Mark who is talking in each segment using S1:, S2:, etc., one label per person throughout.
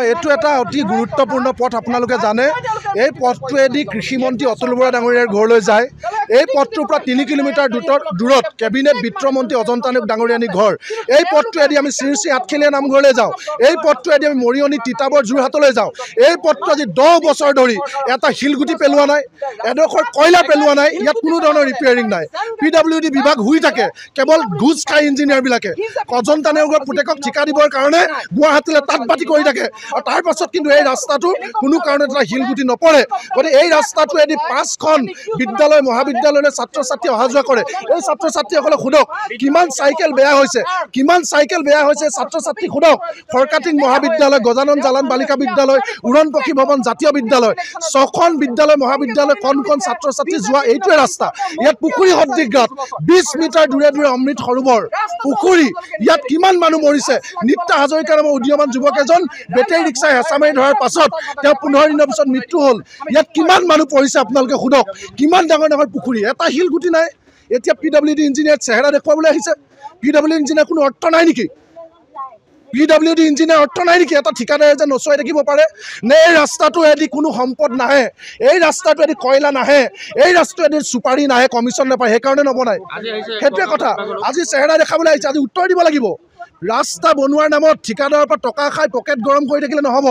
S1: এইটো এটা অতি গুৰুত্বপূৰ্ণ পথ আপোনালোকে জানে এই পথটোৱেদি কৃষিমন্ত্ৰী অতুল বৰা ডাঙৰীয়াৰ ঘৰলৈ যায় এই পথটোৰ পৰা 3 কিলোমিটাৰ দূৰত কেবিনেট বিত্তমন্ত্ৰী অজন্তা নেওগ ডাঙৰীয়ানী ঘৰ এই পথটোৱেদি আমি শ্ৰী আঠখেলীয়া নামঘৰলৈ যাওঁ এই পথটোৱেদি আমি মৰিয়নি তিতাবৰ যোৰহাটলৈ যাওঁ এই পথটো আজি 10 বছৰ ধৰি এটা শিলগুটি পেলোৱা নাই এডোখৰ কয়লা পেলোৱা নাই ইয়াত কোনো ধৰণৰ ৰিপেয়াৰিং নাই পিডব্লিউডি বিভাগ হৈ থাকে কেৱল ঘুষ খাই ইঞ্জিনিয়াৰ বিলাকে অজন্তা নেওগৰ পুতেকক ঠিকা দিবৰ কাৰণে গুৱাহাটীলৈ তাঁতবাতি কৰি থাকে আৰু তাৰ পাছত কিন্তু এই ৰাস্তাটো কোনো কাৰণত এটা শিলগুটি নপৰে গতিকে এই ৰাস্তাটোৱেদি 5খন বিদ্যালয় মহাবিদ্যালয়লৈ ছাত্ৰ ছাত্ৰী অহা যোৱা কৰে এই ছাত্ৰ ছাত্ৰীসকলক সোধক কিমান চাইকেল বেয়া হৈছে ছাত্ৰ ছাত্ৰী সোধক ফৰকাটিং মহাবিদ্যালয় গজানন জালান বালিকা বিদ্যালয় উৰণ পক্ষী ভৱন জাতীয় বিদ্যালয় 6খন বিদ্যালয় মহাবিদ্যালয় কণ ছাত্ৰ ছাত্ৰী যোৱা এইটোৱে ৰাস্তা ইয়াত পুখুৰী সদৃশ 20 মিটাৰ দূৰে দূৰে অমৃত সৰোবৰ পুখুৰী ইয়াত কিমান মানুহ মৰিছে নিত্যা হাজৰিকা নামৰ উদীয়মান যুৱক এজন বেটেৰী ৰিক্সাই হেঁচা মাৰি ধৰাৰ পাছত তেওঁ 15 দিনৰ পিছত মৃত্যু হ'ল ইয়াত কিমান মানুহ পৰিছে আপোনালোকে সোধক কিমান ডাঙৰ ডাঙৰ পুখুৰী এটা শিলগুটি নাই এতিয়া পিডব্লিউডি ইঞ্জিনিয়াৰ চেহেৰা দেখুৱাবলৈ আহিছে পিডব্লিউডি ইঞ্জিনিয়াৰ কোনো অৰ্থ নাই নেকি পিডব্লিউডি ইঞ্জিনিয়াৰ অৰ্থ নাই নেকি এটা ঠিকাদাৰে যে নচুৱাই থাকিব পাৰে নে এই ৰাস্তাটোৱেদি কোনো সম্পদ নাহে এই ৰাস্তাটোৱেদি কয়লা নাহে এই ৰাস্তাটোৱেদি চুপাৰি নাহে কমিশ্যন নাপায় সেইকাৰণে নবনায় সেইটোৱে কথা আজি চেহেৰা দেখাবলৈ আহিছে আজি উত্তৰ দিব লাগিব ৰাস্তা বনোৱাৰ নামত ঠিকাদাৰৰ পৰা টকা খাই পকেট গৰম কৰি থাকিলে নহ'ব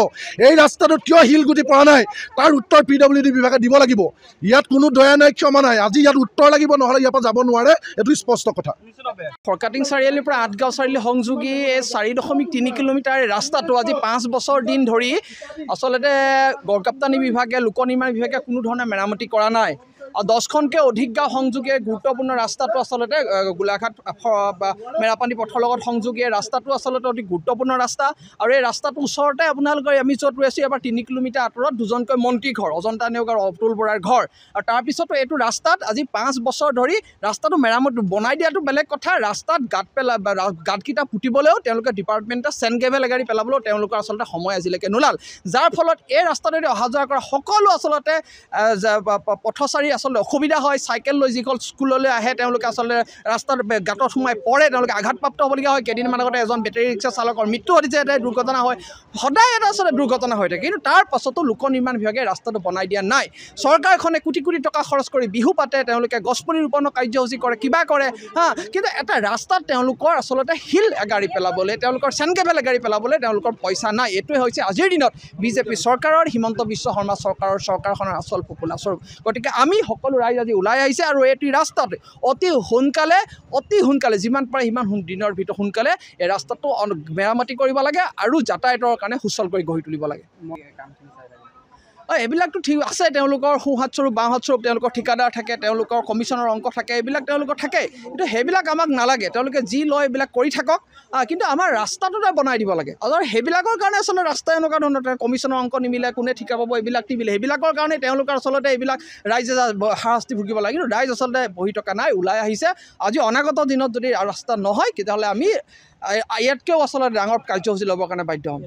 S1: এই ৰাস্তাটোত কিয় শিলগুটি পৰা নাই তাৰ উত্তৰ পিডব্লিউডি বিভাগে দিব লাগিব ইয়াত কোনো দয়া নাই ক্ষমা নাই আজি ইয়াত উত্তৰ লাগিব নহ'লে ইয়াৰ পৰা যাব নোৱাৰে এইটো স্পষ্ট কথা
S2: ফৰকাটিং চাৰিআলিৰ পৰা আঠগাঁও চাৰিআলি সংযোগী এই 4.3 কিলোমিটাৰ ৰাস্তাটো আজি 5 বছৰ দিন ধৰি আচলতে গড়কাপ্তানি বিভাগে লোক নিৰ্মাণ বিভাগে কোনো ধৰণৰ মেৰামতি কৰা নাই আৰু 10খনকৈ অধিক গাঁও সংযোগী গুৰুত্বপূৰ্ণ ৰাস্তাটো আচলতে গোলাঘাট মেৰাপানী পথৰ লগত সংযোগী ৰাস্তাটো আচলতে অতি গুৰুত্বপূৰ্ণ ৰাস্তা আৰু এই ৰাস্তাটোৰ ওচৰতে আপোনালোকৰ আমি য'ত ৰৈ আছোঁ এবাৰ 3 কিলোমিটাৰ আঁতৰত দুজনকৈ মন্ত্ৰী ঘৰ অজন্তা নেওগ আৰু অতুল বৰাৰ ঘৰ আৰু তাৰপিছতো এইটো ৰাস্তাত আজি 5 বছৰ ধৰি ৰাস্তাটো মেৰামতি বনাই দিয়াটো বেলেগ কথা ৰাস্তাত গাঁতকেইটা পুতিবলৈও তেওঁলোকে ডিপাৰ্টমেণ্টে চেণ্ড গ্ৰেভেল গাড়ী পেলাবলৈও তেওঁলোকৰ আচলতে সময় আজিলৈকে নোলাল যাৰ ফলত এই ৰাস্তাটোৱেদি অহা যোৱা কৰা সকলো আচলতে পথচাৰী আচলতে অসুবিধা হয় চাইকেল লৈ যিসকল স্কুললৈ আহে তেওঁলোকে আচলতে ৰাস্তাত গাঁতত সোমাই পৰে তেওঁলোকে আঘাতপ্ৰাপ্ত হ'বলগীয়া হয় কেইদিনমান আগতে এজন বেটেৰী ৰিক্সা চালকৰ মৃত্যু ঘটিছে এটা দুৰ্ঘটনা হয় সদায় এটা আচলতে দুৰ্ঘটনা হৈ থাকে কিন্তু তাৰ পাছতো লোক নিৰ্মাণ বিভাগে ৰাস্তাটো বনাই দিয়া নাই চৰকাৰখনে কোটি কোটি টকা খৰচ কৰি বিহু পাতে তেওঁলোকে গছপুলি ৰোপণৰ কাৰ্যসূচী কৰে কিবা কৰে কিন্তু এটা ৰাস্তাত তেওঁলোকৰ আচলতে শিল এগাড়ী পেলাবলৈ তেওঁলোকৰ চেণ্ড গ্ৰেভেল এগাড়ী পেলাবলৈ তেওঁলোকৰ পইচা নাই এইটোৱে হৈছে আজিৰ দিনত বিজেপি চৰকাৰৰ হিমন্ত বিশ্ব শৰ্মা চৰকাৰখনৰ আচল পপুলাৰ স্বৰূপ গতিকে আমি সকলো ৰাইজ আজি ওলাই আহিছে আৰু এইটো ৰাস্তাত অতি সোনকালে যিমান পাৰে সিমান দিনৰ ভিতৰত সোনকালে এই ৰাস্তাটো মেৰামতি কৰিব লাগে আৰু যাতায়াতৰ কাৰণে সুচল কৰি গঢ়ি তুলিব লাগে এইবিলাকতো ঠিক আছে তেওঁলোকৰ সোঁহাতস্বৰূপ বাওঁহাতস্বৰূপ তেওঁলোকৰ ঠিকাদাৰ থাকে তেওঁলোকৰ কমিশ্যনৰ অংক থাকে এইবিলাক তেওঁলোকৰ থাকে কিন্তু সেইবিলাক আমাক নালাগে তেওঁলোকে যি লয় এইবিলাক কৰি থাকক কিন্তু আমাৰ ৰাস্তাটোতে বনাই দিব লাগে আৰু সেইবিলাকৰ কাৰণে আচলতে ৰাস্তা এনেকুৱা ধৰণৰ কমিশ্যনৰ অংক নিমিলে কোনে ঠিকা পাব এইবিলাক নিমিলে সেইবিলাকৰ কাৰণে তেওঁলোকৰ আচলতে এইবিলাক ৰাইজে হাৰাশাস্তি ভুগিব লাগে কিন্তু ৰাইজ আচলতে বহি থকা নাই ওলাই আহিছে আজি অনাগত দিনত যদি ৰাস্তা নহয় তেতিয়াহ'লে আমি ইয়াতকৈও আচলতে ডাঙৰ কাৰ্যসূচী ল'বৰ কাৰণে বাধ্য হ'ম